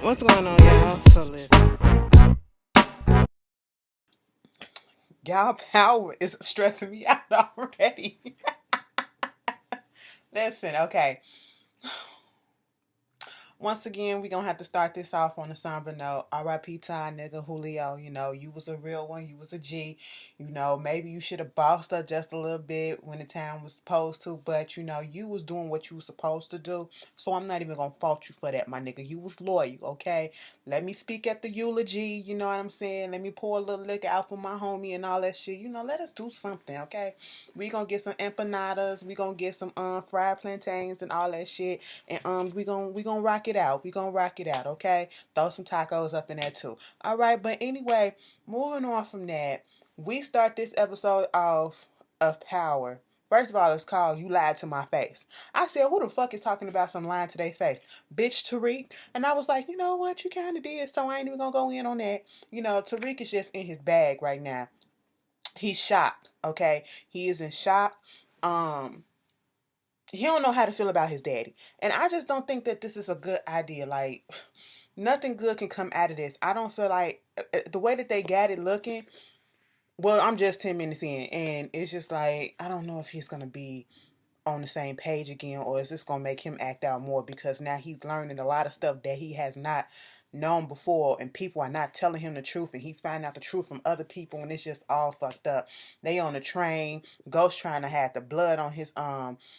What's going on, y'all? So listen, gal power is stressing me out already. Listen, okay. Once again, we gonna have to start this off on a somber note. R.I.P. Ty, nigga Julio. You know, you was a real one. You was a G. You know, maybe you should have bossed up just a little bit when the time was supposed to, but you know, you was doing what you was supposed to do. So I'm not even gonna fault you for that, my nigga. You was loyal, okay? Let me speak at the eulogy. You know what I'm saying? Let me pour a little liquor out for my homie and all that shit. You know, let us do something, okay? We gonna get some empanadas. We gonna get some fried plantains and all that shit, and we gonna rock it out. We gonna rock it out, okay? Throw some tacos up in there too. All right, but anyway, moving on from that, we start this episode off of Power. First of all, it's called "You Lied to My Face." I said, "Who the fuck is talking about some lying to their face, bitch, Tariq?" And I was like, you know what, you kind of did, so I ain't even gonna go in on that. You know, Tariq is just in his bag right now. He's shocked. Okay, he is in shock. Um, he don't know how to feel about his daddy, and I just don't think that this is a good idea. Like, nothing good can come out of this. I don't feel like the way that they got it looking. Well, I'm just 10 minutes in, and it's just like I don't know if he's gonna be on the same page again, or is this gonna make him act out more because now he's learning a lot of stuff that he has not known before, and people are not telling him the truth, and he's finding out the truth from other people, and it's just all fucked up. They on the train, Ghost trying to have the blood on his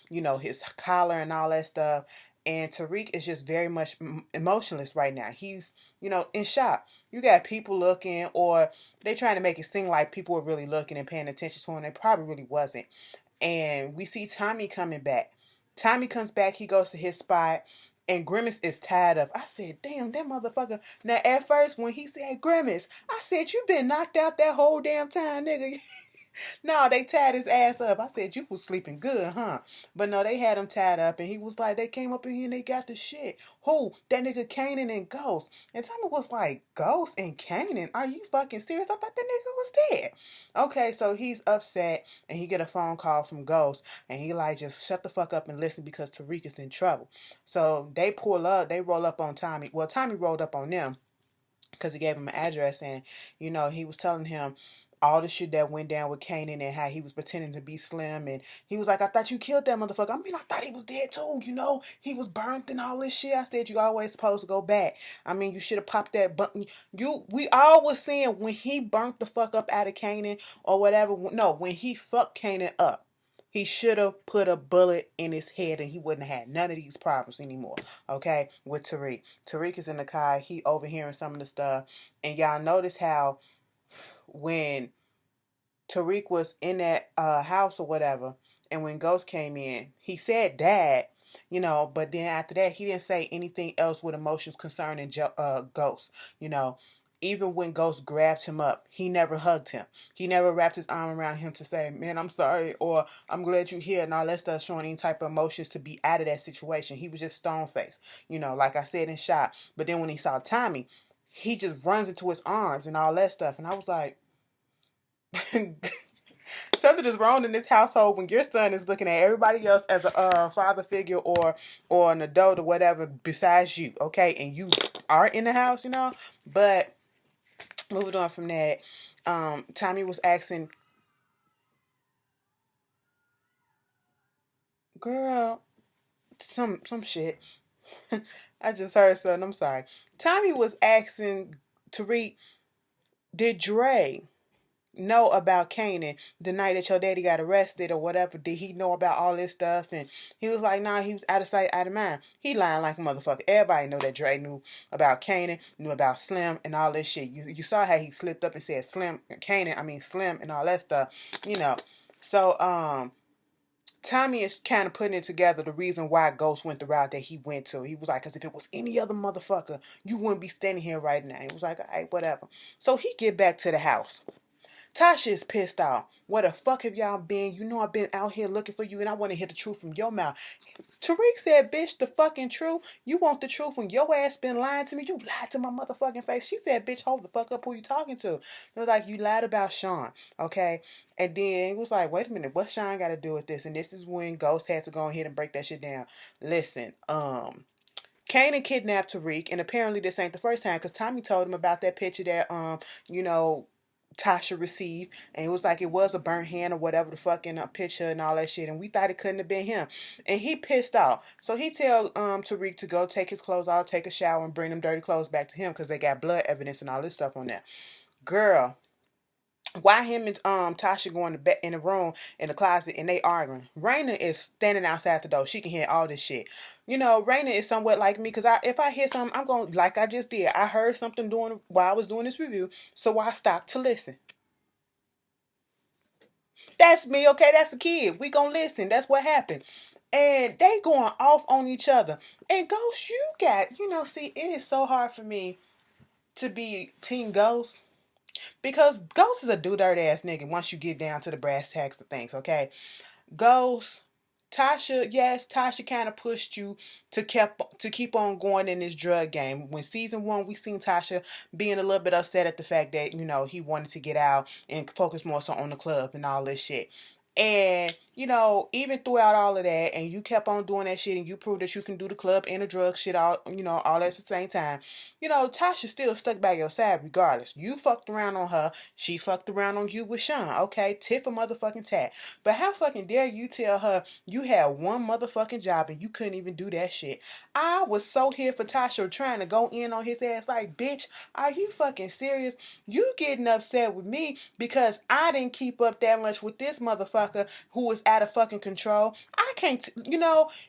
his collar and all that stuff. And Tariq is just very much emotionless right now. He's, in shock. You got people looking, or they trying to make it seem like people were really looking and paying attention to him. They probably really wasn't. And we see Tommy coming back. Tommy comes back, he goes to his spot, and Grimace is tied up. I said, damn, that motherfucker. Now, at first, when he said Grimace, I said, you been knocked out that whole damn time, nigga. No, they tied his ass up. I said, you was sleeping good, huh? But no, they had him tied up, and he was like, they came up in here and they got the shit. Who? That nigga Kanan and Ghost. And Tommy was like, Ghost and Kanan? Are you fucking serious? I thought the nigga was dead. Okay, so he's upset, and he get a phone call from Ghost, and he like, just shut the fuck up and listen because Tariq is in trouble. So they pull up, they roll up on Tommy. Well, Tommy rolled up on them because he gave him an address, and he was telling him all the shit that went down with Kanan and how he was pretending to be Slim, and he was like, I thought you killed that motherfucker. I mean, I thought he was dead too, he was burnt and all this shit. I said, you always supposed to go back. I mean, you should have popped that button. We all was saying when he burnt the fuck up out of Kanan or whatever. No, when he fucked Kanan up, he should have put a bullet in his head and he wouldn't have had none of these problems anymore. Okay, with Tariq. Tariq is in the car. He overhearing some of the stuff. And y'all notice how when Tariq was in that house or whatever, and when Ghost came in, he said dad, but then after that, he didn't say anything else with emotions concerning Ghost, you know. Even when Ghost grabbed him up, he never hugged him. He never wrapped his arm around him to say, man, I'm sorry, or I'm glad you're here, and all that stuff, showing any type of emotions to be out of that situation. He was just stone faced, like I said, in shock. But then when he saw Tommy, he just runs into his arms and all that stuff. And I was like, something is wrong in this household when your son is looking at everybody else as a father figure or an adult or whatever besides you, okay? And you are in the house, But moving on from that, Tommy was asking, girl, some shit. I just heard something. I'm sorry. Tommy was asking Tariq, did Dre know about Kanan the night that your daddy got arrested or whatever? Did he know about all this stuff? And he was like, nah, he was out of sight, out of mind. He lying like a motherfucker. Everybody know that Dre knew about Kanan, knew about Slim and all this shit. You saw how he slipped up and said Slim, Slim and all that stuff, you know. So, Tommy is kind of putting it together the reason why Ghost went the route that he went to. He was like, because if it was any other motherfucker, you wouldn't be standing here right now. He was like, all right, whatever. So he get back to the house. Tasha is pissed off. Where the fuck have y'all been? You know I've been out here looking for you, and I want to hear the truth from your mouth. Tariq said, bitch, the fucking truth? You want the truth when your ass been lying to me? You lied to my motherfucking face. She said, bitch, hold the fuck up. Who you talking to? It was like, you lied about Sean, okay? And then it was like, wait a minute, what Sean got to do with this? And this is when Ghost had to go ahead and break that shit down. Listen, Kanan kidnapped Tariq, and apparently this ain't the first time, because Tommy told him about that picture that you know, Tasha received, and it was like it was a burnt hand or whatever the fucking picture and all that shit, and we thought it couldn't have been him, and he pissed off. So he tell Tariq to go take his clothes off, take a shower, and bring them dirty clothes back to him because they got blood evidence and all this stuff on there. Girl, why him and Tasha going to bed in the room in the closet and they arguing? Raina is standing outside the door. She can hear all this shit. You know, Raina is somewhat like me because if I hear something, I'm going like I just did. I heard something doing while I was doing this review, so I stopped to listen. That's me, okay? That's a kid. We gonna listen. That's what happened. And they going off on each other. And Ghost, you got, see, it is so hard for me to be Team Ghost. Because Ghost is a do dirt ass nigga once you get down to the brass tacks of things, okay? Ghost, Tasha, yes, Tasha kind of pushed you to keep on going in this drug game. When season 1, we seen Tasha being a little bit upset at the fact that, he wanted to get out and focus more so on the club and all this shit. And, even throughout all of that, and you kept on doing that shit, and you proved that you can do the club and the drug shit all at the same time. Tasha still stuck by your side regardless. You fucked around on her. She fucked around on you with Sean. Okay, tit for motherfucking tat. But how fucking dare you tell her you had one motherfucking job and you couldn't even do that shit? I was so here for Tasha trying to go in on his ass like, bitch, are you fucking serious? You getting upset with me because I didn't keep up that much with this motherfucker who is out of fucking control. I can't,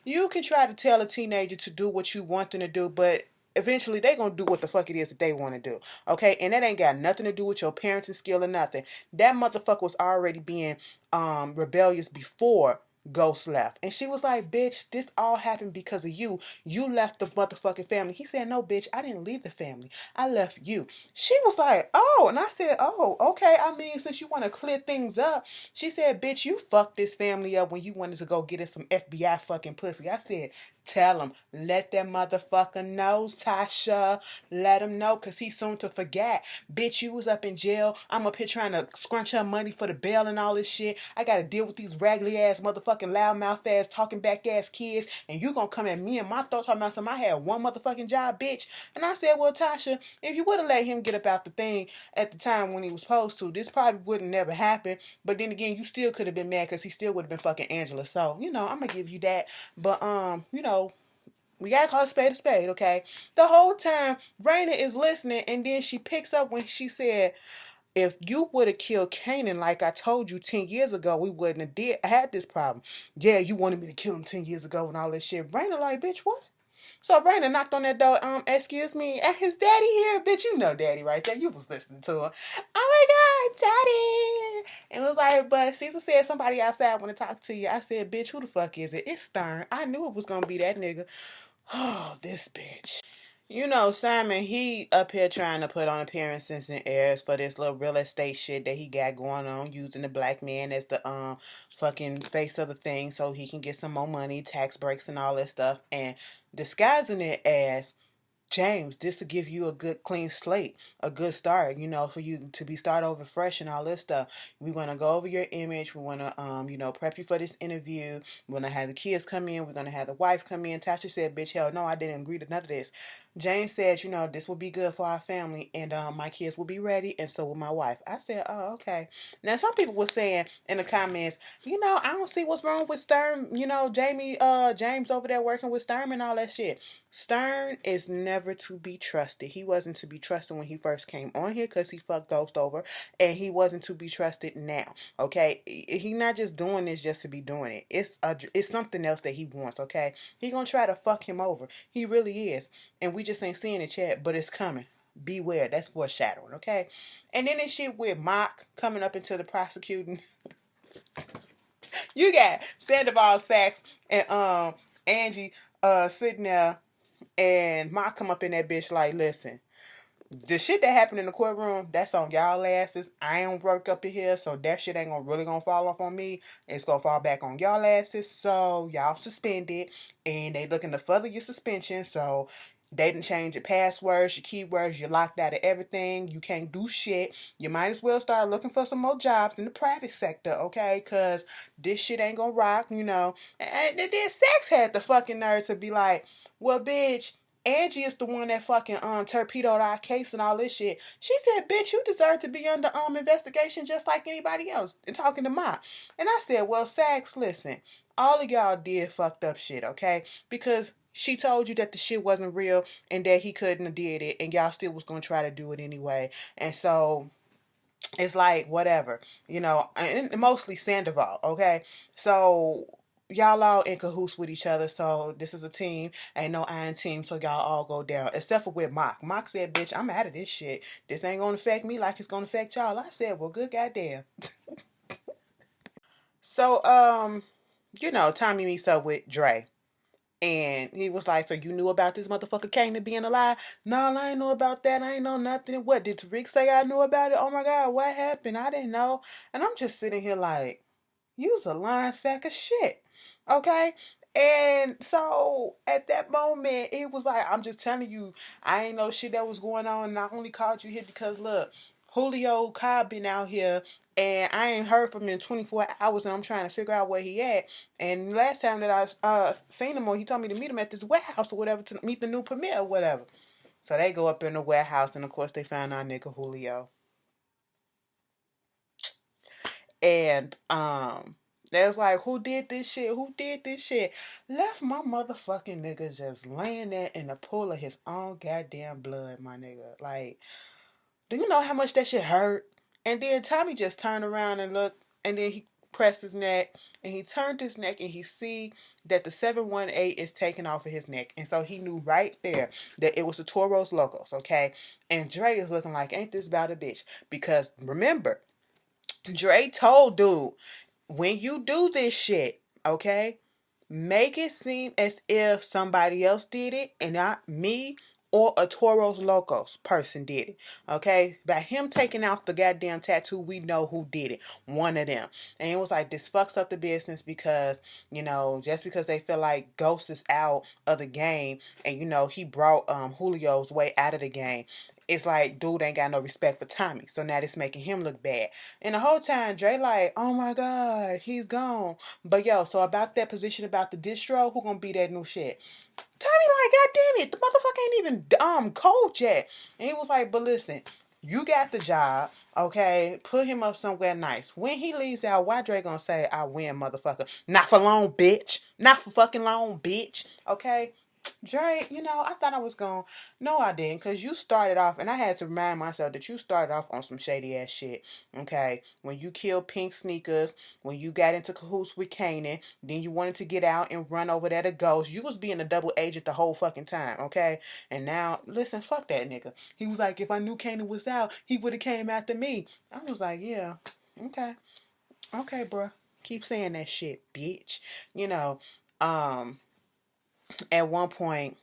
you can try to tell a teenager to do what you want them to do, but eventually they gonna do what the fuck it is that they want to do, okay? And that ain't got nothing to do with your parenting skill or nothing. That motherfucker was already being rebellious before Ghost left. And she was like, bitch, this all happened because of you. You left the motherfucking family. He said, no, bitch, I didn't leave the family. I left you. She was like, oh. And I said, oh, okay. I mean, since you want to clear things up. She said, bitch, you fucked this family up when you wanted to go get us some FBI fucking pussy. I said, tell him. Let that motherfucker know, Tasha. Let him know, because he's soon to forget. Bitch, you was up in jail. I'm up here trying to scrunch her money for the bail and all this shit. I got to deal with these raggedy ass motherfucking loudmouth ass talking back ass kids. And you gonna come at me and my thoughts talking about something. I had one motherfucking job, bitch. And I said, well, Tasha, if you would have let him get up out the thing at the time when he was supposed to, this probably wouldn't never happen. But then again, you still could have been mad because he still would have been fucking Angela. So, I'm gonna give you that. But, we gotta call a spade, okay? The whole time, Raina is listening, and then she picks up when she said, if you would have killed Kanan like I told you 10 years ago, we wouldn't have had this problem. Yeah, you wanted me to kill him 10 years ago and all this shit. Raina like, bitch, what? So Raina knocked on that door, excuse me, is daddy here? Bitch, you know daddy right there. You was listening to her. Oh my God, daddy. And it was like, but Caesar said somebody outside want to talk to you. I said, bitch, who the fuck is it? It's Stern. I knew it was going to be that nigga. Oh, this bitch. Simon, he up here trying to put on appearances and airs for this little real estate shit that he got going on, using the black man as the fucking face of the thing so he can get some more money, tax breaks and all that stuff, and disguising it as James, this will give you a good clean slate, a good start, for you to be start over fresh and all this stuff. We want to go over your image. We want to, prep you for this interview. We want to have the kids come in. We're going to have the wife come in. Tasha said, bitch, hell no, I didn't agree to none of this. James said, this will be good for our family and my kids will be ready and so will my wife. I said, oh, okay. Now, some people were saying in the comments, I don't see what's wrong with Stern, James over there working with Stern and all that shit. Stern is never to be trusted. He wasn't to be trusted when he first came on here because he fucked Ghost over, and he wasn't to be trusted now. Okay, he not just doing this just to be doing it. It's something else that he wants. Okay, he gonna try to fuck him over. He really is, and we just ain't seeing it yet, but it's coming. Beware. That's foreshadowing. Okay, and then this shit with Mock coming up into the prosecuting. You got Sandoval Sachs and Angie sitting there. And Ma come up in that bitch like, listen, the shit that happened in the courtroom, that's on y'all asses. I ain't work up in here, so that shit ain't really gonna fall off on me. It's gonna fall back on y'all asses, so y'all suspended. And they looking to further your suspension, so they didn't change your passwords, your keywords, you're locked out of everything. You can't do shit. You might as well start looking for some more jobs in the private sector, okay? Because this shit ain't gonna rock, And then Sex had the fucking nerve to be like, well, bitch, Angie is the one that fucking torpedoed our case and all this shit. She said, bitch, you deserve to be under investigation just like anybody else. And talking to Ma. And I said, well, Sax, listen, all of y'all did fucked up shit, okay? Because she told you that the shit wasn't real and that he couldn't have did it, and y'all still was gonna try to do it anyway. And so it's like whatever, and mostly Sandoval, okay? So y'all all in cahoots with each other, so this is a team. Ain't no iron team, so y'all all go down. Except for with Mock said, bitch, I'm out of this shit. This ain't gonna affect me like it's gonna affect y'all. I said, well, good goddamn. So Tommy meets up with Dre. And he was like, so you knew about this motherfucker Kanan being alive? No, I ain't know about that. I ain't know nothing. What, did Tariq say I knew about it? Oh my God, what happened? I didn't know. And I'm just sitting here like, you's a lying sack of shit. Okay? And so at that moment, it was like, I'm just telling you, I ain't know shit that was going on. And I only called you here because look, Julio Cobb been out here and I ain't heard from him in 24 hours and I'm trying to figure out where he at. And last time that I seen him, he told me to meet him at this warehouse or whatever to meet the new permit or whatever. So they go up in the warehouse and of course they found our nigga Julio. And they was like, who did this shit? Who did this shit? Left my motherfucking nigga just laying there in the pool of his own goddamn blood, my nigga. Like, do you know how much that shit hurt? And then Tommy just turned around and looked, and then he pressed his neck, and he turned his neck, and he see that the 718 is taken off of his neck. And so he knew right there that it was the Toros Locos, okay? And Dre is looking like, ain't this about a bitch? Because remember, Dre told dude, when you do this shit, okay, make it seem as if somebody else did it and not me or a Toros Locos person did it. Okay? By him taking out the goddamn tattoo, we know who did it. One of them. And it was like, this fucks up the business because, just because they feel like Ghost is out of the game and, he brought Julio's way out of the game. It's like, dude ain't got no respect for Tommy. So now this making him look bad. And the whole time, Dre like, oh my God, he's gone. But yo, so about that position about the distro, who gonna be that new shit? Tommy like, God damn it, the motherfucker ain't even cold yet. And he was like, but listen, you got the job, okay? Put him up somewhere nice. When he leaves out, why Dre gonna say, I win, motherfucker? Not for long, bitch. Not for fucking long, bitch. Okay? Dre, I thought I was going. No, I didn't, because you started off, and I had to remind myself that you started off on some shady ass shit. Okay? When you killed Pink Sneakers, when you got into cahoots with Kanan, then you wanted to get out and run over there to Ghost. You was being a double agent the whole fucking time, okay? And now, listen, fuck that nigga. He was like, if I knew Kanan was out, he would have came after me. I was like, yeah, okay. Okay, bruh. Keep saying that shit, bitch. At one point,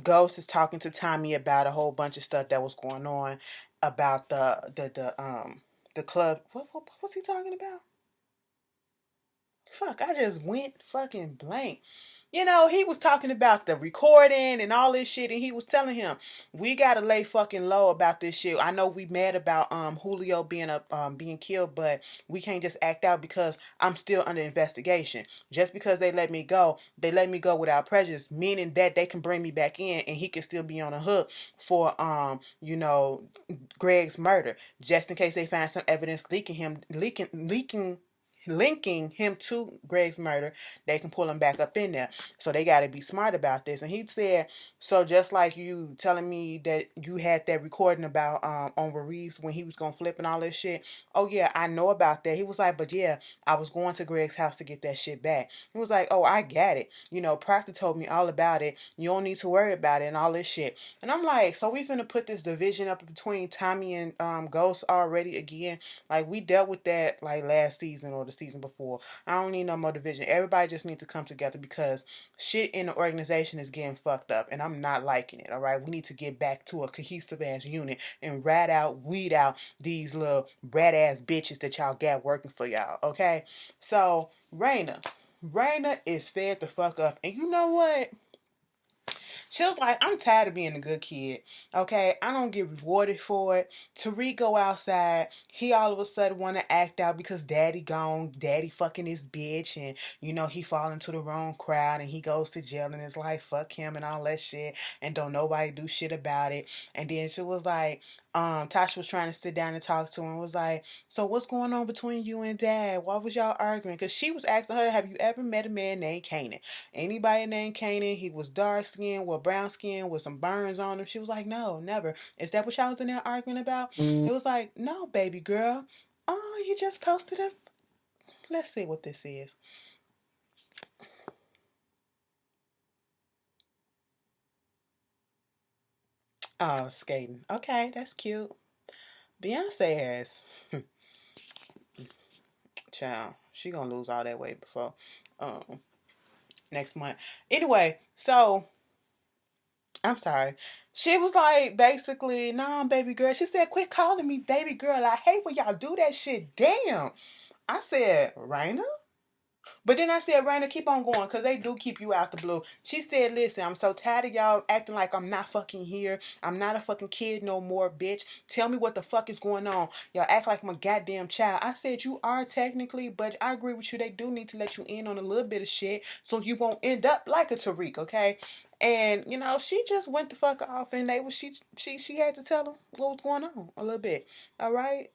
Ghost is talking to Tommy about a whole bunch of stuff that was going on about the club. What was he talking about? Fuck, I just went fucking blank. He was talking about the recording and all this shit, and he was telling him, we gotta lay fucking low about this shit. I know we mad about Julio being killed, but we can't just act out because I'm still under investigation. Just because they let me go without prejudice, meaning that they can bring me back in and he can still be on the hook for Greg's murder. Just in case they find some evidence linking him to Greg's murder, they can pull him back up in there. So they got to be smart about this. And he said, so just like you telling me that you had that recording about on Ruiz when he was gonna flip and all this shit. Oh yeah, I know about that. He was like, but yeah, I was going to Greg's house to get that shit back. He was like, oh, I got it. Proctor told me all about it. You don't need to worry about it and all this shit. And I'm like, so we finna put this division up between Tommy and Ghost already again? Like, we dealt with that like last season or the season before. I don't need no more division. Everybody just needs to come together because shit in the organization is getting fucked up and I'm not liking it. All right, we need to get back to a cohesive ass unit and weed out these little brat ass bitches that y'all got working for y'all. Okay, so Raina is fed the fuck up, and you know what? She was like, I'm tired of being a good kid. Okay, I don't get rewarded for it. Tariq go outside. He all of a sudden want to act out because daddy gone, daddy fucking his bitch, and he fall into the wrong crowd and he goes to jail and it's like fuck him and all that shit, and don't nobody do shit about it. And then she was like, Tasha was trying to sit down and talk to him and was like, so what's going on between you and dad? Why was y'all arguing? Because she was asking her, have you ever met a man named Kanan? Anybody named Kanan? He was dark skinned, with brown skin, with some burns on him. She was like, no, never. Is that what y'all was in there arguing about? It was like, no, baby girl. Oh, you just posted a. Let's see what this is. Oh, skating. Okay, that's cute. Beyonce has. Child, she gonna lose all that weight before next month. Anyway, so I'm sorry. She was like, basically, nah, baby girl. She said, quit calling me baby girl. I hate when y'all do that shit. Damn. I said, Raina? But then I said, Raina, keep on going, because they do keep you out the blue. She said, listen, I'm so tired of y'all acting like I'm not fucking here. I'm not a fucking kid no more, bitch. Tell me what the fuck is going on. Y'all act like I'm a goddamn child. I said, you are technically, but I agree with you. They do need to let you in on a little bit of shit so you won't end up like a Tariq, okay? And she just went the fuck off, and she had to tell them what was going on a little bit. All right,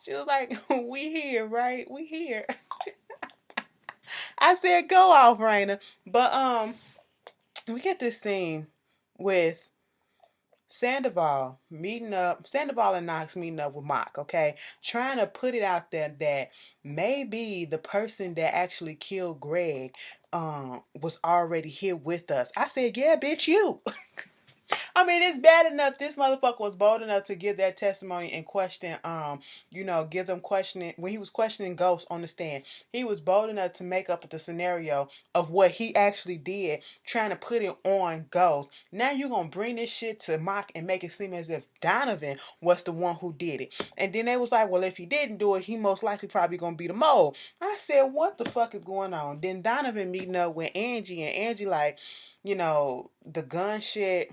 she was like, "We here, right? We here." I said, "Go off, Raina." But we get this scene with Sandoval and Knox meeting up with Mock, okay? Trying to put it out there that maybe the person that actually killed Greg was already here with us. I said, yeah, bitch, you. I mean, it's bad enough this motherfucker was bold enough to give that testimony and question, give them questioning when he was questioning Ghost on the stand. He was bold enough to make up the scenario of what he actually did, trying to put it on Ghost. Now you're gonna bring this shit to Mock and make it seem as if Donovan was the one who did it. And then they was like, well, if he didn't do it, he most likely probably gonna be the mole. I said, what the fuck is going on? Then Donovan meeting up with Angie, and Angie like, the gun shit,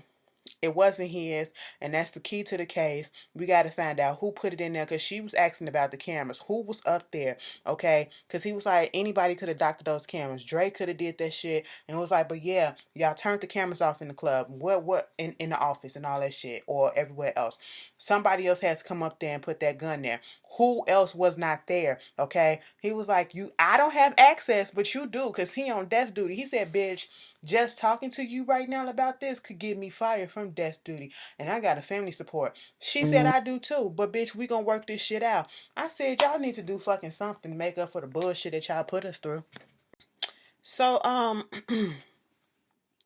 it wasn't his, and that's the key to the case. We got to find out who put it in there, because she was asking about the cameras. Who was up there, okay? Because he was like, anybody could have doctored those cameras. Drake could have did that shit, and it was like, but yeah, y'all turned the cameras off in the club. What in the office and all that shit, or everywhere else. Somebody else has to come up there and put that gun there. Who else was not there, okay? He was like, I don't have access, but you do, because he on desk duty. He said, bitch, just talking to you right now about this could get me fired from desk duty. And I got a family support. She said, I do too. But bitch, we gonna work this shit out. I said, y'all need to do fucking something to make up for the bullshit that y'all put us through. So,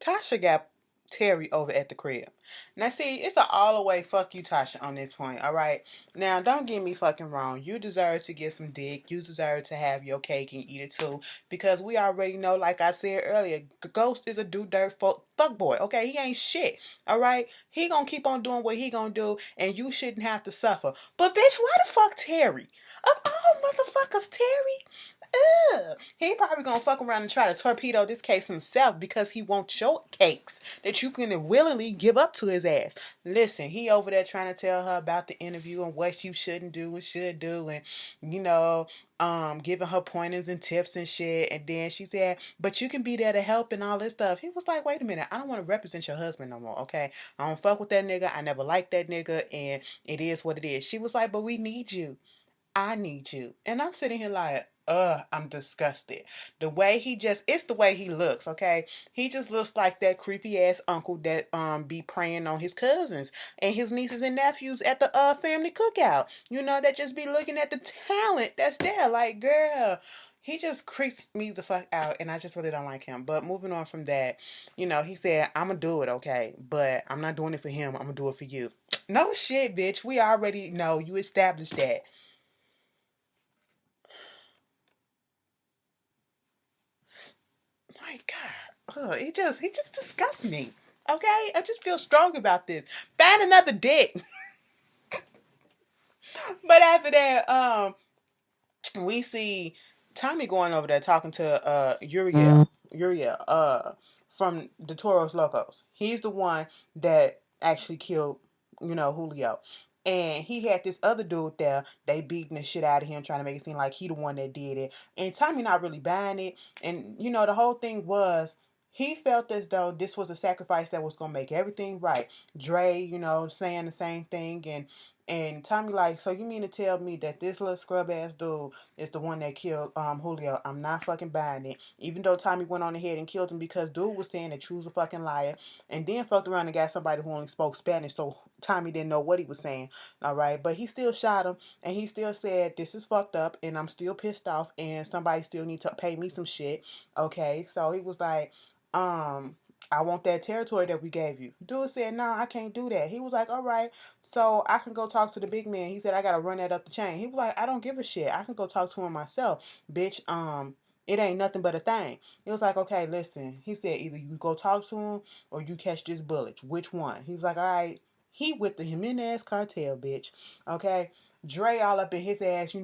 Tasha got Terry over at the crib. Now, see, it's an all the way fuck you, Tasha, on this point, all right? Now, don't get me fucking wrong. You deserve to get some dick. You deserve to have your cake and eat it too. Because we already know, like I said earlier, Ghost is a do-dirt fuck boy, okay? He ain't shit, all right? He gonna keep on doing what he gonna do, and you shouldn't have to suffer. But, bitch, why the fuck Terry? Of all motherfuckers, Terry? Ugh. He probably gonna fuck around and try to torpedo this case himself because he wants your cakes that you can willingly give up to his ass. Listen, he over there trying to tell her about the interview and what you shouldn't do and should do, and giving her pointers and tips and shit. And then she said, but you can be there to help and all this stuff. He was like, wait a minute, I don't want to represent your husband no more, okay? I don't fuck with that nigga. I never liked that nigga, and it is what it is. She was like, but we need you. I need you. And I'm sitting here like, I'm disgusted. It's the way he looks, okay? He just looks like that creepy ass uncle that be preying on his cousins and his nieces and nephews at the family cookout. That just be looking at the talent that's there. Like, girl, he just creeps me the fuck out, and I just really don't like him. But moving on from that, he said, I'm gonna do it, okay? But I'm not doing it for him, I'm gonna do it for you. No shit, bitch. We already know you established that. My God, he just disgusts me. Okay, I just feel strong about this. Find another dick. But after that, we see Tommy going over there talking to Uriel. Uriel. from the Toros Locos. He's the one that actually killed, Julio. And he had this other dude there. They beating the shit out of him, trying to make it seem like he the one that did it. And Tommy not really buying it. And the whole thing was he felt as though this was a sacrifice that was gonna make everything right. Dre, saying the same thing, and Tommy like, so you mean to tell me that this little scrub ass dude is the one that killed Julio? I'm not fucking buying it. Even though Tommy went on ahead and killed him because dude was saying that you was a fucking liar, and then fucked around and got somebody who only spoke Spanish, so Tommy didn't know what he was saying. All right, but he still shot him, and he still said this is fucked up, and I'm still pissed off, and somebody still need to pay me some shit. Okay, so he was like, I want that territory that we gave you. Dude said, no, I can't do that. He was like, all right, so I can go talk to the big man. He said, I got to run that up the chain. He was like, I don't give a shit. I can go talk to him myself. Bitch, it ain't nothing but a thing. It was like, okay, listen. He said, either you go talk to him or you catch this bullet. Which one? He was like, all right. He with the Jimenez cartel, bitch. Okay? Dre all up in his ass,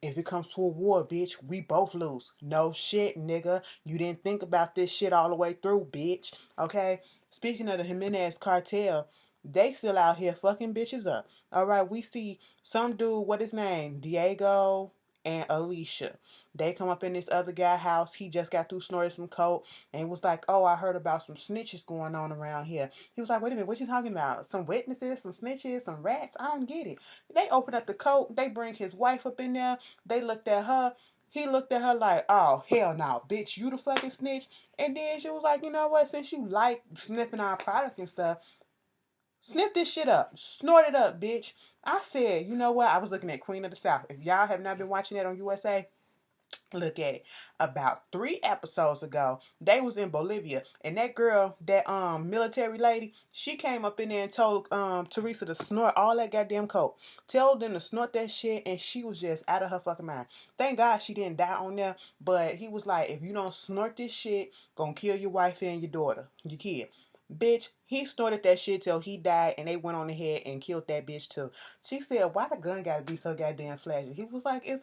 if it comes to a war, bitch, we both lose. No shit, nigga. You didn't think about this shit all the way through, bitch. Okay? Speaking of the Jimenez cartel, they still out here fucking bitches up. All right, we see some dude, what his name? Diego and Alicia. They come up in this other guy house. He just got through snorting some coke and was like, oh, I heard about some snitches going on around here. He was like, wait a minute, what you talking about? Some witnesses, some snitches, some rats? I don't get it. They open up the coat. They bring his wife up in there. They looked at her. He looked at her like, oh, hell no, bitch, you the fucking snitch. And then she was like, you know what, since you like sniffing our product and stuff, sniff this shit up. Snort it up, bitch. I said, you know what, I was looking at Queen of the South. If y'all have not been watching that on USA, look at it. About 3 episodes ago, they was in Bolivia, and that girl, that military lady, she came up in there and told Teresa to snort all that goddamn coke. Told them to snort that shit, and she was just out of her fucking mind. Thank God she didn't die on there, but he was like, if you don't snort this shit, gonna kill your wife and your daughter, your kid. Bitch, he snorted that shit till he died, and they went on ahead and killed that bitch too. She said, why the gun gotta be so goddamn flashy? He was like, it's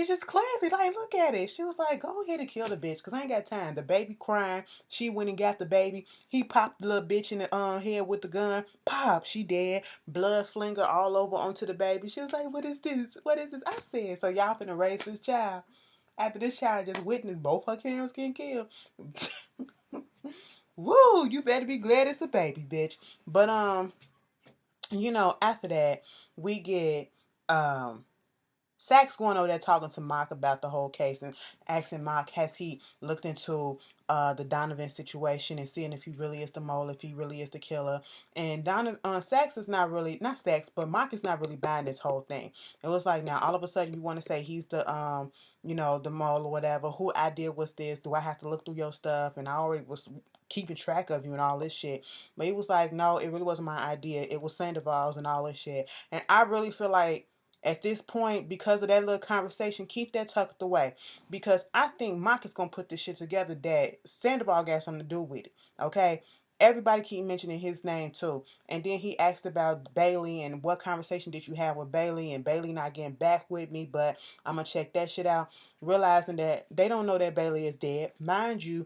just classy. Like, look at it. She was like, go ahead and kill the bitch, because I ain't got time. The baby crying. She went and got the baby. He popped the little bitch in the head with the gun. Pop, she dead. Blood flinger all over onto the baby. She was like, what is this? What is this? I said, so y'all finna raise this child. After this child just witnessed both her parents getting killed. Woo, you better be glad it's a baby, bitch. But, after that, we get, Sax going over there talking to Mock about the whole case and asking Mock, has he looked into the Donovan situation and seeing if he really is the mole, if he really is the killer. And Sax is not Sax, but Mock is not really buying this whole thing. It was like, now all of a sudden you want to say he's the the mole or whatever. Who idea was this? Do I have to look through your stuff? And I already was keeping track of you and all this shit. But he was like, no, it really wasn't my idea. It was Sandoval's and all this shit. And I really feel like at this point, because of that little conversation, keep that tucked away. Because I think Mock is going to put this shit together that Sandoval got something to do with it. Okay? Everybody keep mentioning his name too. And then he asked about Bailey and what conversation did you have with Bailey, and Bailey not getting back with me, but I'm going to check that shit out. Realizing that they don't know that Bailey is dead. Mind you,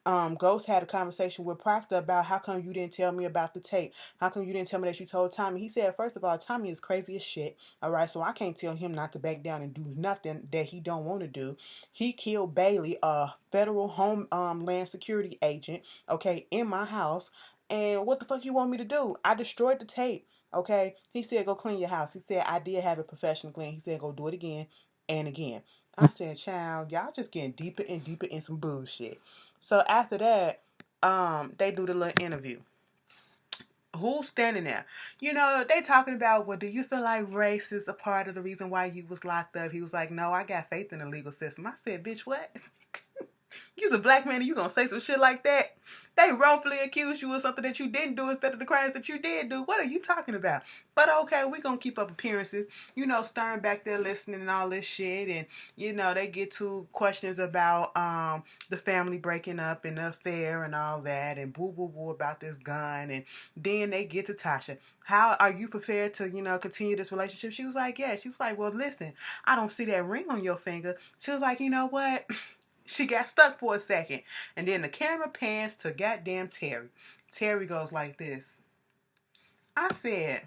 Ghost had a conversation with Proctor about how come you didn't tell me about the tape? How come you didn't tell me that you told Tommy? He said, first of all, Tommy is crazy as shit. All right, so I can't tell him not to back down and do nothing that he don't want to do. He killed Bailey, a federal homeland security agent, okay, in my house. And what the fuck you want me to do? I destroyed the tape. Okay, he said go clean your house. He said I did have it professionally clean. He said go do it again and again. I said, child, y'all just getting deeper and deeper in some bullshit. So after that, they do the little interview. Who's standing there? They talking about, well, do you feel like race is a part of the reason why you was locked up? He was like, no, I got faith in the legal system. I said, bitch, what? You's a black man and you gonna say some shit like that? They wrongfully accused you of something that you didn't do instead of the crimes that you did do. What are you talking about? But okay, we gonna keep up appearances. Stern back there listening and all this shit. And, they get to questions about the family breaking up and the affair and all that. And boo boo boo about this gun. And then they get to Tasha. How are you prepared to, continue this relationship? She was like, yeah. She was like, well, listen, I don't see that ring on your finger. She was like, you know what? She got stuck for a second. And then the camera pans to goddamn Terry. Terry goes like this. I said,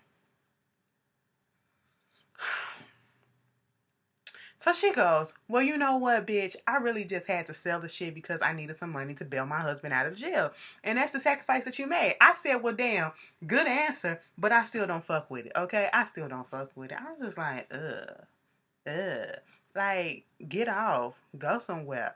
so she goes, well, you know what, bitch? I really just had to sell the shit because I needed some money to bail my husband out of jail. And that's the sacrifice that you made. I said, well, damn, good answer, but I still don't fuck with it, okay? I still don't fuck with it. I was just like, ugh. Like, get off. Go somewhere.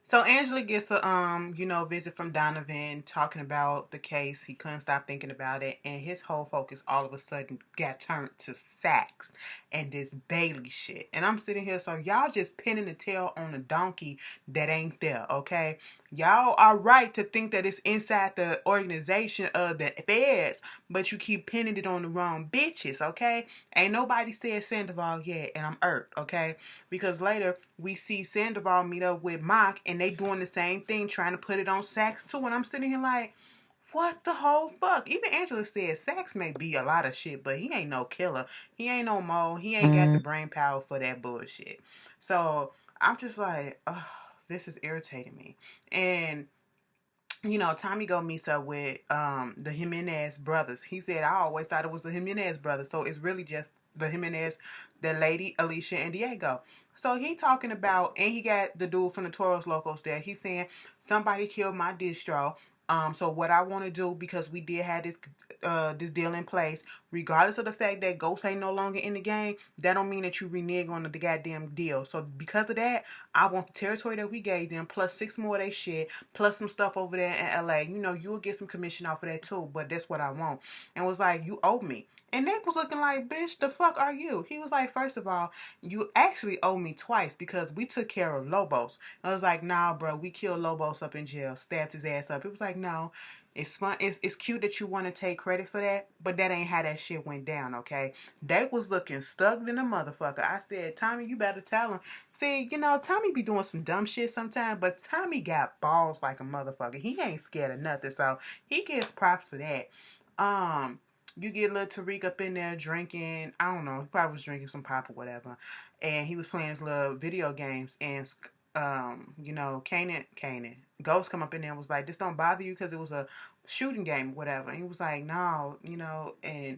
So Angela gets a visit from Donovan talking about the case. He couldn't stop thinking about it, and his whole focus all of a sudden got turned to Saxe and this Bailey shit. And I'm sitting here, so y'all just pinning the tail on a donkey that ain't there, okay? Y'all are right to think that it's inside the organization of the feds, but you keep pinning it on the wrong bitches, okay? Ain't nobody said Sandoval yet, and I'm irked, okay? Because later we see Sandoval meet up with Mock, and they doing the same thing, trying to put it on Saxe too. And I'm sitting here like, what the whole fuck? Even Angela said Saxe may be a lot of shit, but he ain't no killer. He ain't no mole. He ain't got the brain power for that bullshit. So I'm just like, oh, this is irritating me. And Tommy go meets up with the Jimenez brothers. He said, I always thought it was the Jimenez brothers. So it's really just the Jimenez, the lady, Alicia, and Diego. So he talking about, and he got the dude from the Toros Locos there. He's saying, somebody killed my distro. So what I want to do, because we did have this deal in place, regardless of the fact that Ghost ain't no longer in the game, that don't mean that you renege on the goddamn deal. So because of that, I want the territory that we gave them, plus 6 more of they shit, plus some stuff over there in LA. You'll get some commission off of that too, but that's what I want. And was like, you owe me. And Nick was looking like, bitch, the fuck are you? He was like, first of all, you actually owe me twice because we took care of Lobos. I was like, nah, bro, we killed Lobos up in jail, stabbed his ass up. It was like, no, it's fun. It's cute that you want to take credit for that, but that ain't how that shit went down, okay? They was looking stuck in a motherfucker. I said, Tommy, you better tell him. See, Tommy be doing some dumb shit sometimes, but Tommy got balls like a motherfucker. He ain't scared of nothing, so he gets props for that. You get little Tariq up in there drinking, I don't know, he probably was drinking some pop or whatever, and he was playing his little video games, and Kanan, Ghost come up in there and was like, this don't bother you because it was a shooting game or whatever. And he was like, no, and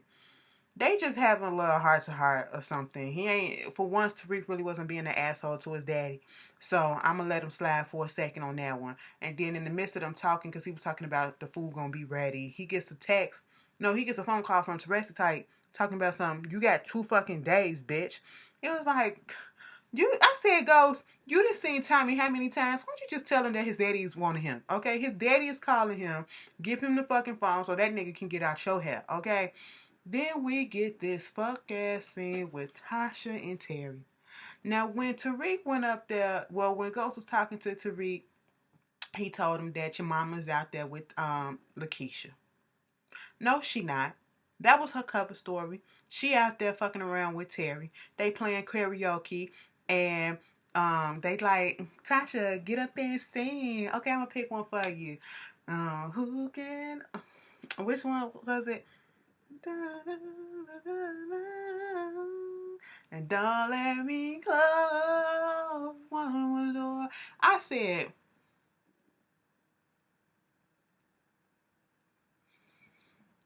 they just having a little heart to heart or something. He ain't, for once, Tariq really wasn't being an asshole to his daddy. So I'm going to let him slide for a second on that one. And then in the midst of them talking, because he was talking about the food going to be ready, he gets a text. No, he gets a phone call from Teresa type talking about something. You got 2 fucking days, bitch. It was like, I said, Ghost, you done seen Tommy how many times? Why don't you just tell him that his daddy is wanting him, okay? His daddy is calling him. Give him the fucking phone so that nigga can get out your hair, okay? Then we get this fuck ass scene with Tasha and Terry. Now, when Tariq went up there, when Ghost was talking to Tariq, he told him that your mama's out there with Lakeisha. No, she not. That was her cover story. She out there fucking around with Terry. They playing karaoke, and they like, Tasha, get up there and sing. Okay, I'm gonna pick one for you. Who can? Which one was it? And don't let me close one more door. I said,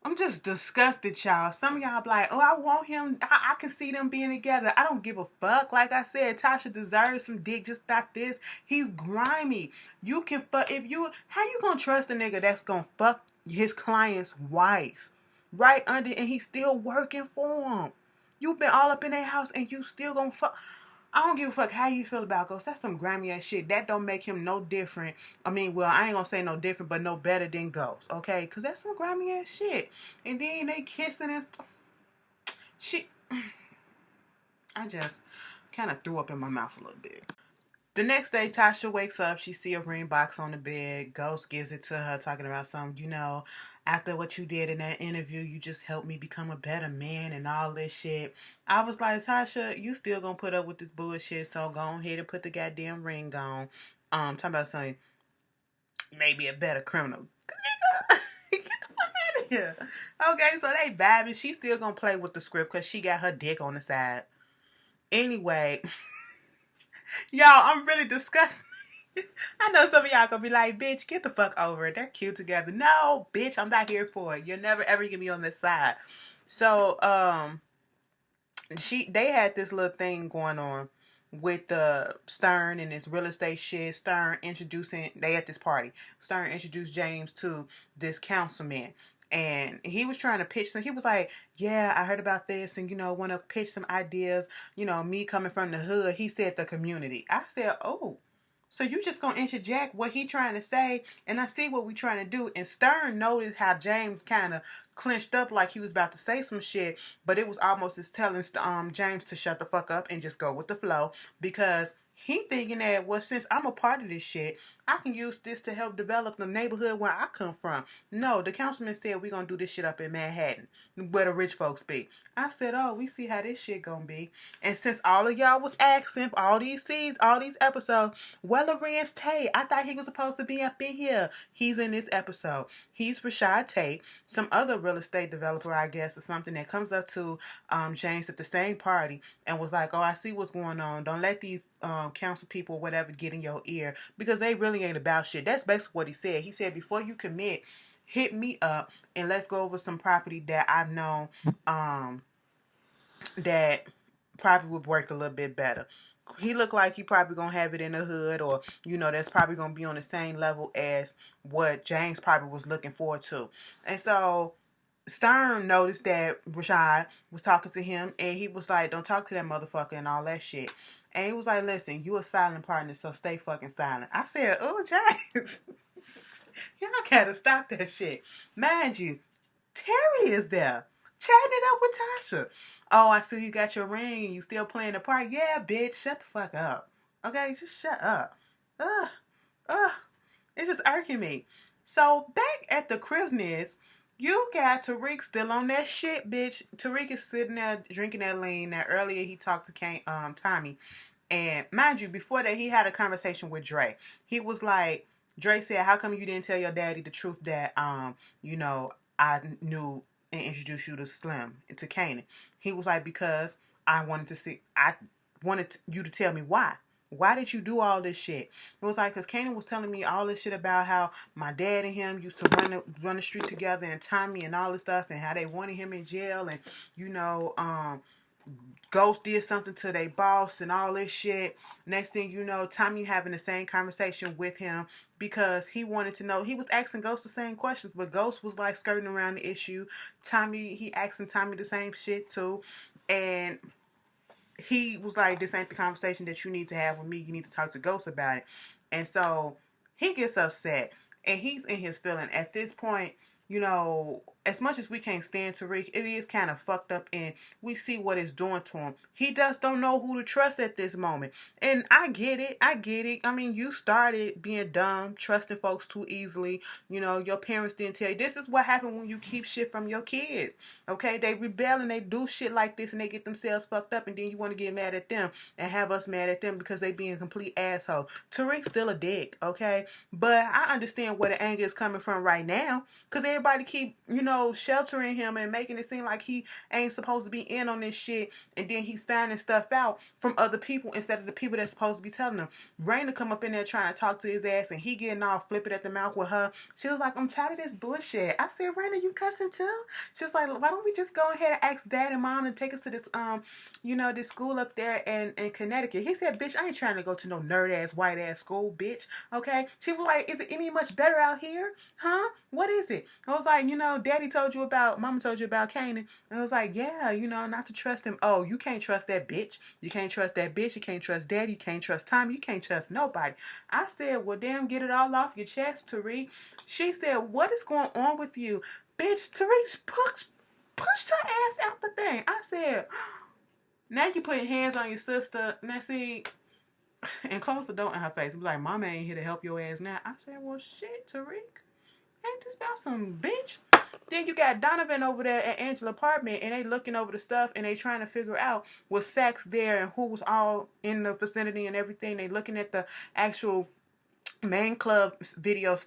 I'm just disgusted, y'all. Some of y'all be like, oh, I want him. I can see them being together. I don't give a fuck. Like I said, Tasha deserves some dick, just like this. He's grimy. You can fuck, how you gonna trust a nigga that's gonna fuck his client's wife? Right under, and he's still working for him. You been all up in their house and you still gonna fuck. I don't give a fuck how you feel about Ghost. That's some grimy ass shit. That don't make him no different. I mean, well, I ain't gonna say no different, but no better than Ghost, okay? Because that's some grimy ass shit. And then they kissing and shit. I just kind of threw up in my mouth a little bit. The next day, Tasha wakes up. She see a ring box on the bed. Ghost gives it to her, talking about something, after what you did in that interview, you just helped me become a better man and all this shit. I was like, Tasha, you still gonna put up with this bullshit, so go ahead and put the goddamn ring on. Talking about something, maybe a better criminal. Get the fuck out of here. Okay, so they vibing. She still gonna play with the script because she got her dick on the side. Anyway, Y'all, I'm really disgusted. I know some of y'all gonna be like, bitch, get the fuck over it. They're cute together. No, bitch, I'm not here for it. You'll never ever get me on this side. So, they had this little thing going on with the Stern and this real estate shit. They at this party. Stern introduced James to this councilman. And he was trying to pitch some. He was like, "Yeah, I heard about this, and want to pitch some ideas. Me coming from the hood." He said the community. I said, "Oh, so you just gonna interject what he trying to say?" And I see what we trying to do. And Stern noticed how James kind of clenched up like he was about to say some shit, but it was almost as telling James to shut the fuck up and just go with the flow, because he thinking that, well, since I'm a part of this shit, I can use this to help develop the neighborhood where I come from. No, the councilman said we're gonna do this shit up in Manhattan, where the rich folks be. I said, oh, we see how this shit gonna be. And since all of y'all was asking for all these seeds, all these episodes, well, Lorenz Tate, I thought he was supposed to be up in here. He's in this episode. He's Rashad Tate, some other real estate developer, I guess, or something, that comes up to James at the same party and was like, oh, I see what's going on. Don't let these council people or whatever get in your ear, because they really ain't about shit. That's basically what he said. He said, before you commit, hit me up and let's go over some property that I know that probably would work a little bit better. He looked like he probably gonna have it in the hood, or that's probably gonna be on the same level as what James probably was looking forward to. And so Stern noticed that Rashad was talking to him, and he was like, don't talk to that motherfucker and all that shit. And he was like, listen, you a silent partner, so stay fucking silent. I said, oh, James, y'all gotta stop that shit. Mind you, Terry is there, chatting it up with Tasha. Oh, I see you got your ring. You still playing the part? Yeah, bitch, shut the fuck up. Okay, just shut up. Ugh, ugh. It's just irking me. So back at the crib's nest, you got Tariq still on that shit, bitch. Tariq is sitting there drinking that lean. Now earlier he talked to Tommy, and mind you, before that he had a conversation with Dre. He was like, Dre said, "How come you didn't tell your daddy the truth that I knew and introduced you to Slim and to Kanan?" He was like, "Because I wanted you to tell me why." Why did you do all this shit? It was like, because Kanan was telling me all this shit about how my dad and him used to run the street together, and Tommy and all this stuff, and how they wanted him in jail, and Ghost did something to their boss and all this shit. Next thing you know, Tommy having the same conversation with him because he wanted to know. He was asking Ghost the same questions, but Ghost was like skirting around the issue. He asking Tommy the same shit too. And he was like, this ain't the conversation that you need to have with me. You need to talk to Ghost about it. And so he gets upset and he's in his feeling. At this point, as much as we can't stand Tariq, it is kind of fucked up, and we see what it's doing to him. He just don't know who to trust at this moment. And I get it. I mean, you started being dumb, trusting folks too easily. Your parents didn't tell you. This is what happened when you keep shit from your kids. Okay? They rebel and they do shit like this and they get themselves fucked up, and then you want to get mad at them and have us mad at them because they being a complete asshole. Tariq's still a dick, okay? But I understand where the anger is coming from right now, because everybody keep, sheltering him and making it seem like he ain't supposed to be in on this shit, and then he's finding stuff out from other people instead of the people that's supposed to be telling him. Raina come up in there trying to talk to his ass, and he getting all flipping at the mouth with her. She was like, I'm tired of this bullshit. I said, Raina, you cussing too? She was like, why don't we just go ahead and ask dad and mom to take us to this this school up there in Connecticut? He said, bitch, I ain't trying to go to no nerd ass white ass school, bitch. Okay? She was like, is it any much better out here? Huh? What is it? I was like, daddy told you about, mama told you about Kanan. And I was like, yeah, not to trust him. Oh, you can't trust that bitch. You can't trust that bitch. You can't trust daddy. You can't trust Tommy. You can't trust nobody. I said, well, damn, get it all off your chest, Tariq. She said, what is going on with you? Bitch, Tariq pushed her ass out the thing. I said, now you putting hands on your sister. Now see, and close the door in her face. Be like, mama ain't here to help your ass now. I said, well, shit, Tariq. Ain't this about some bitch? Then you got Donovan over there at Angela's apartment, and they looking over the stuff, and they trying to figure out was Sax there and who was all in the vicinity and everything. They looking at the actual main club video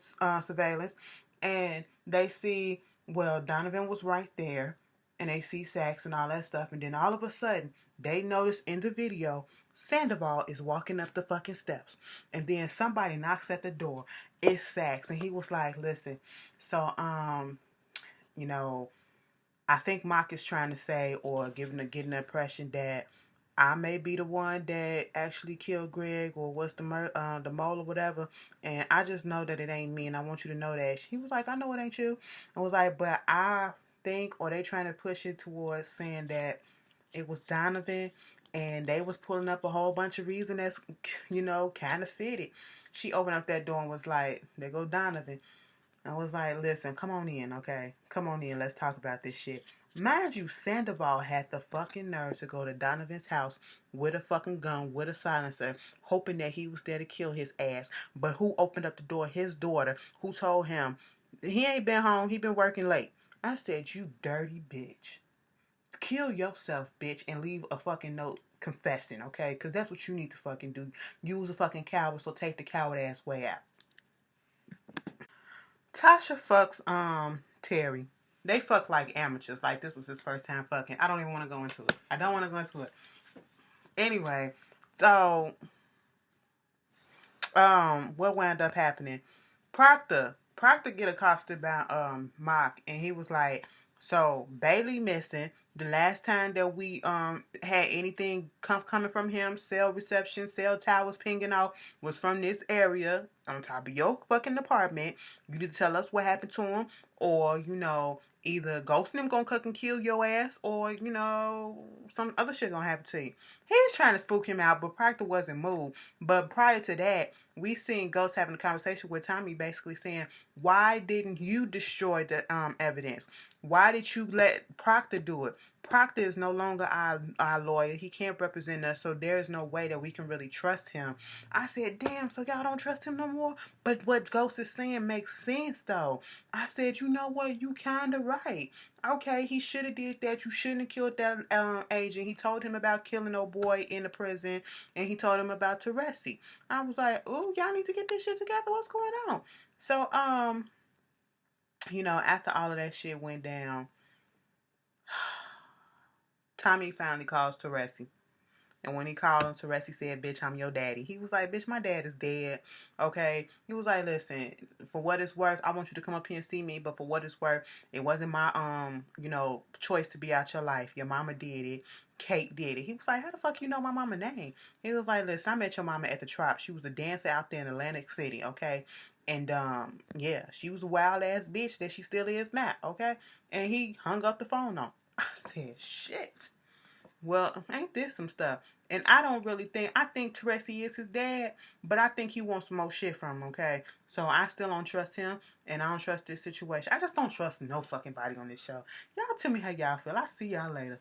surveillance, and they see, well, Donovan was right there, and they see Saxe and all that stuff. And then all of a sudden, they notice in the video, Sandoval is walking up the fucking steps. And then somebody knocks at the door. It's Saxe. And he was like, listen, so, you know, I think Mock is trying to say or getting the impression that I may be the one that actually killed Greg or was the mole or whatever, and I just know that it ain't me, and I want you to know that. He was like, I know it ain't you. I was like, but I think, or they trying to push it towards saying that it was Donovan, and they was pulling up a whole bunch of reasons that's, kind of fitted. She opened up that door and was like, there go Donovan. I was like, listen, come on in, okay? Come on in, let's talk about this shit. Mind you, Sandoval had the fucking nerve to go to Donovan's house with a fucking gun, with a silencer, hoping that he was there to kill his ass. But who opened up the door? His daughter, who told him he ain't been home, he been working late. I said, you dirty bitch. Kill yourself, bitch, and leave a fucking note confessing, okay? Because that's what you need to fucking do. You was a fucking coward, so take the coward ass way out. Tasha fucks Terry. They fuck like amateurs. Like this was his first time fucking. I don't even want to go into it. I don't want to go into it. Anyway, so what wound up happening? Proctor get accosted by Mock, and he was like, so Bailey missing. The last time that we had anything coming from him, cell reception, cell towers pinging off, was from this area on top of your fucking apartment. You need to tell us what happened to him, or either Ghost and them gonna cook and kill your ass, or some other shit gonna happen to you. He was trying to spook him out, but Proctor wasn't moved. But prior to that, we seen Ghost having a conversation with Tommy, basically saying, why didn't you destroy the evidence? Why did you let Proctor do it? Proctor is no longer our lawyer. He can't represent us, so there's no way that we can really trust him. I said, damn, so y'all don't trust him no more? But what Ghost is saying makes sense, though. I said, you know what? You kind of right. Okay, he should have did that. You shouldn't have killed that agent. He told him about killing old boy in the prison, and he told him about Teresi. I was like, ooh, y'all need to get this shit together. What's going on? So, after all of that shit went down, Tommy finally calls Teresi. And when he called him, Teresi said, bitch, I'm your daddy. He was like, bitch, my dad is dead. Okay? He was like, listen, for what it's worth, I want you to come up here and see me, but for what it's worth, it wasn't my, choice to be out your life. Your mama did it. Kate did it. He was like, how the fuck you know my mama name? He was like, listen, I met your mama at the Trop. She was a dancer out there in Atlantic City, okay? And, she was a wild ass bitch that she still is now, okay? And he hung up the phone on. I said, shit. Well, ain't this some stuff? And I think Teresi is his dad, but I think he wants some more shit from him, okay? So I still don't trust him, and I don't trust this situation. I just don't trust no fucking body on this show. Y'all tell me how y'all feel. I'll see y'all later.